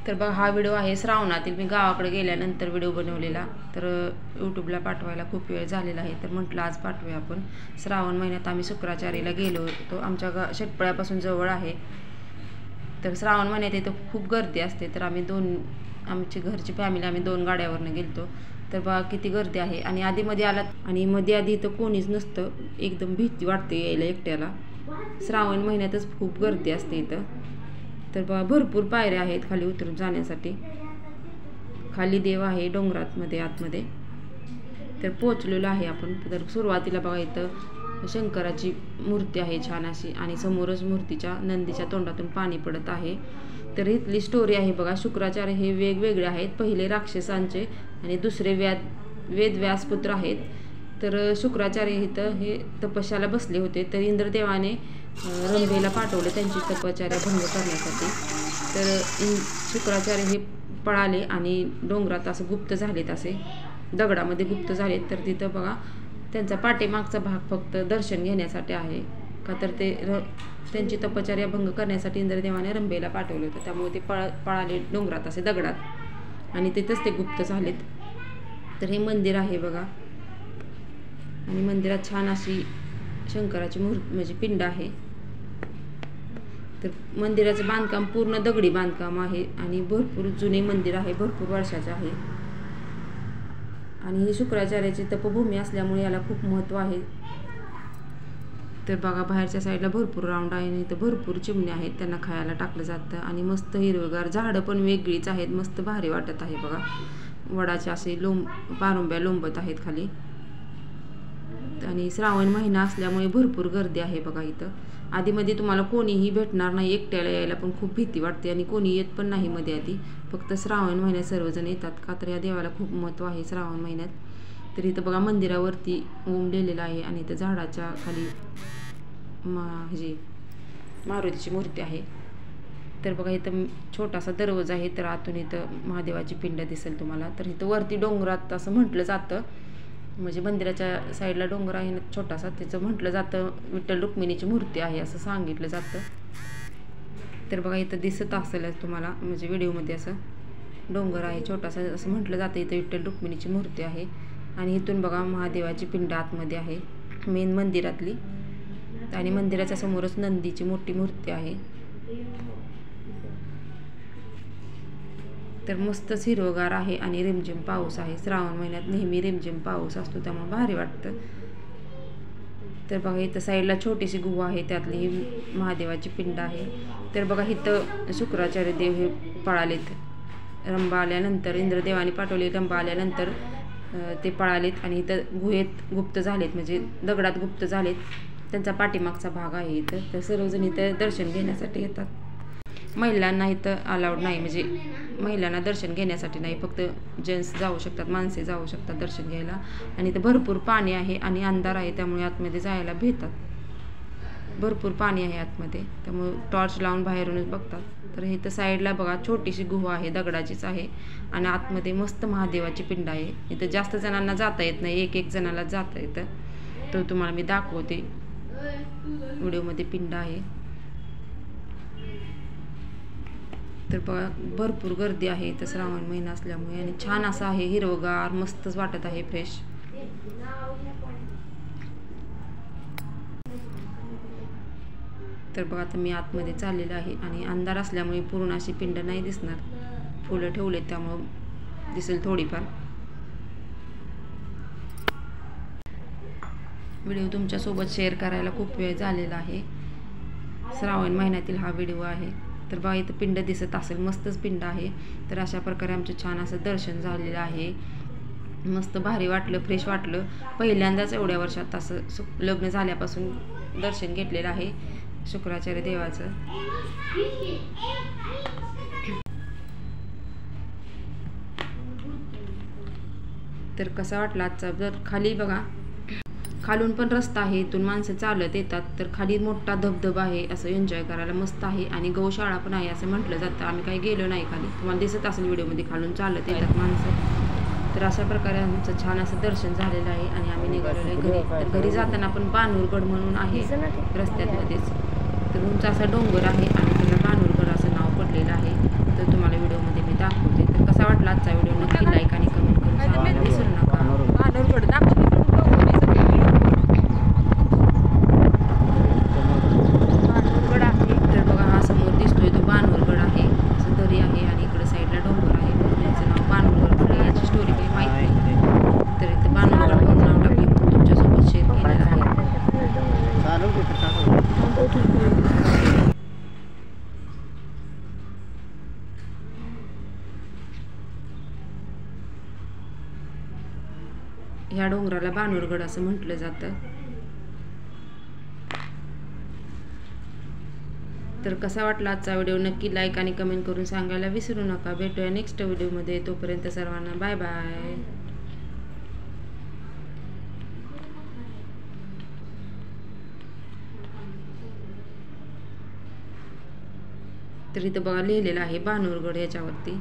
तर बघा हा व्हिडिओ आहे श्रावणातील, मी गावाकडे गेल्यानंतर व्हिडिओ बनवलेला. तर यूट्यूबला पाठवायला खूप वेळ झालेला आहे, तर म्हटलं आज पाठवूया आपण. श्रावण महिन्यात आम्ही शुक्राचार्याला गेलो होतो, आमच्या शेटपळ्यापासून जवळ आहे. तर श्रावण महिन्यात इथं खूप गर्दी असते. तर आमची घरची फॅमिली आम्ही 2 गाड्यावरनं गेलतो. तर बघा किती गर्दी आहे. आणि आधीमध्ये आलात आणि मध्ये आधी इथं कोणीच नसतं, एकदम भीती वाटते यायला एकट्याला. श्रावण महिन्यातच खूप गर्दी असते इथं. तर बघा भरपूर पायऱ्या आहेत खाली उतरून जाण्यासाठी. खाली देव आहे डोंगरातमध्ये आतमध्ये. तर पोचलेलो आहे आपण. तर सुरुवातीला बघा इथं शंकराची मूर्ती आहे छान अशी, आणि समोरच मूर्तीच्या नंदीच्या तोंडातून पाणी पडत आहे. तर इथली स्टोरी आहे बघा. शुक्राचार्य हे वेगवेगळे आहेत. पहिले राक्षसांचे आणि दुसरे वेदव्यासपुत्र आहेत. तर शुक्राचार्य इथं हे तपस्याला बसले होते. तर इंद्रदेवाने रंभेला पाठवले त्यांची तपश्चर्या भंग करण्यासाठी. तर शुक्राचार्य हे पळाले आणि डोंगरात असं गुप्त झालेत, असे दगडामध्ये गुप्त झालेत. तर तिथं बघा त्यांचा पाठीमागचा भाग फक्त दर्शन घेण्यासाठी आहे का, तर त्यांची तपश्चर्या भंग करण्यासाठी इंद्रदेवाने रंभेला पाठवलं होतं. त्यामुळे ते पळाले डोंगरात असे दगडात, आणि तिथंच ते गुप्त झालेत. तर हे मंदिर आहे बघा, आणि मंदिरात छान अशी शंकराची मूर्ती म्हणजे पिंड आहे. तर मंदिराचं बांधकाम पूर्ण दगडी बांधकाम आहे, आणि भरपूर जुने मंदिर आहे, भरपूर वर्षाचे आहे. आणि ही शुक्राचार्याची तपभूमी असल्यामुळे याला खूप महत्त्व आहे. तर बघा बाहेरच्या साईडला भरपूर राऊंड आहे, आणि इथं भरपूर चिमण्या आहेत, त्यांना खायला टाकलं जातं. आणि मस्त हिरवगार झाडं पण वेगळीच आहेत, मस्त भारी वाटत आहे बघा. वडाचे असे पारुंब्या लोंबत आहेत खाली. आणि श्रावण महिना असल्यामुळे भरपूर गर्दी आहे बघा इथं. आधीमध्ये तुम्हाला कोणीही भेटणार नाही, एकट्याला यायला पण खूप भीती वाटते, आणि कोणी येत पण नाही मध्ये आधी. फक्त श्रावण महिन्यात सर्वजण येतात का, तर या देवाला खूप महत्त्व आहे श्रावण महिन्यात. तर इथं बघा मंदिरावरती ओम लिहिलेला आहे, आणि इथं झाडाच्या खाली मारुतीची मूर्ती आहे. तर बघा इथं छोटासा दरवाजा आहे. तर आतून इथं महादेवाची पिंड दिसेल तुम्हाला. तर इथं वरती डोंगरात असं म्हटलं जातं, म्हणजे मंदिराच्या साईडला डोंगर आहे ना छोटासा, त्याचं म्हटलं जातं विठ्ठल रुक्मिणीची मूर्ती आहे असं सांगितलं जातं. तर बघा इथं दिसत असेलच तुम्हाला, म्हणजे व्हिडिओमध्ये असं डोंगर आहे छोटासा, असं म्हटलं जातं इथं विठ्ठल रुक्मिणीची मूर्ती आहे. आणि इथून बघा महादेवाची पिंड आतमध्ये आहे मेन मंदिरातली, आणि मंदिराच्या समोरच नंदीची मोठी मूर्ती आहे. तर मस्तच हिरवगार आहे, आणि रिमझिम पाऊस आहे. श्रावण महिन्यात नेहमी रिमझिम पाऊस असतो, त्यामुळे भारी वाटतं. तर बघा इथं साईडला छोटीशी गुहा आहे, त्यातली ही महादेवाची पिंड आहे. तर बघा इथं शुक्राचार्य देव हे पळालेत. रंभा आल्यानंतर इंद्रदेवाने पाठवले, रंभा आल्यानंतर ते पळालेत, आणि इथं गुहेत गुप्त झालेत, म्हणजे दगडात गुप्त झालेत. त्यांचा पाठीमागचा भाग आहे इथं. तर सर्वजण इथं दर्शन घेण्यासाठी येतात. महिलांना इथं अलाउड नाही, म्हणजे महिलांना दर्शन घेण्यासाठी नाही, फक्त जेंट्स जाऊ शकतात, माणसे जाऊ शकतात दर्शन घ्यायला. आणि इथं भरपूर पाणी आहे, आणि अंधार आहे, त्यामुळे आतमध्ये जायला भेटतात. भरपूर पाणी आहे आतमध्ये, त्यामुळे टॉर्च लावून बाहेरूनच बघतात. तर इथं साईडला बघा छोटीशी गुहा आहे, दगडाचीच आहे, आणि आतमध्ये मस्त महादेवाची पिंड आहे. इथं जास्त जणांना जाता येत नाही, एक जणाला जाता येतं. तर तुम्हाला मी दाखवते व्हिडिओमध्ये पिंड आहे. तर बघा भरपूर गर्दी आहे इथं श्रावण महिना असल्यामुळे, आणि छान असं आहे हिरवगार, मस्तच वाटत आहे, फ्रेश. तर बघा आता मी आतमध्ये चाललेलं आहे, आणि अंधार असल्यामुळे पूर्ण अशी पिंड नाही दिसणार, फुलं ठेवलेत त्यामुळं दिसेल थोडीफार. व्हिडिओ तुमच्यासोबत शेअर करायला खूप वेळ झालेला आहे. श्रावण महिन्यातील हा व्हिडिओ आहे. तर बघा इथं पिंड दिसत असेल, मस्तच पिंड आहे. तर अशा प्रकारे आमचं छान असं दर्शन झालेलं आहे. मस्त भारी वाटलं, फ्रेश वाटलं. पहिल्यांदाच एवढ्या वर्षात असं लग्न झाल्यापासून दर्शन घेतलेलं आहे शुक्राचार्य देवाचं. तर कसा वाटला आजचा, जर खाली बघा खालून पण रस्ता आहे, इथून माणसं चालत येतात. तर खाली मोठा धबधबा आहे, असं एन्जॉय करायला मस्त आहे, आणि गौशाळा पण आहे असं म्हटलं जातं. आम्ही काही गेलो नाही खाली, तुम्हाला दिसत असेल व्हिडिओमध्ये खालून चालत येतात माणसं. तर अशा प्रकारे आमचं छान असं दर्शन झालेलं आहे, आणि आम्ही निघालेलो आहे घरी. तर घरी जाताना आपण बानूरगड म्हणून आहे रस्त्यामध्येच, तर उंच असा डोंगर आहे, आणि त्याला बानूरगड असं नाव पडलेलं आहे. तर तुम्हाला व्हिडिओमध्ये वाटला आजचा व्हिडिओ नक्की लाईक आणि कमेंट करून सांगायला विसरू नका. बानूरगड दाखवली बानूरगड आहे. तर बघा हा समोर दिसतोय तो बानूरगड आहे, असं दरी आहे आणि इकडे साईडला डोंगर आहे, म्हणून याचं नाव बानूरगड पडलं. याची स्टोरी काही माहीत नाही, तर इथं बानूरगड म्हणून नाव टाकले म्हणून तुमच्यासोबत शेअर केलेलं आहे. ह्या डोंगराला बानूरगड असं म्हटलं जातं. तर कसा वाटला आजचा व्हिडिओ नक्की लाईक आणि कमेंट करून सांगायला विसरू नका. भेटूया नेक्स्ट व्हिडिओमध्ये. तोपर्यंत सर्वांना बाय बाय. तर इथं बघा लिहिलेलं आहे बानूरगड याच्यावरती.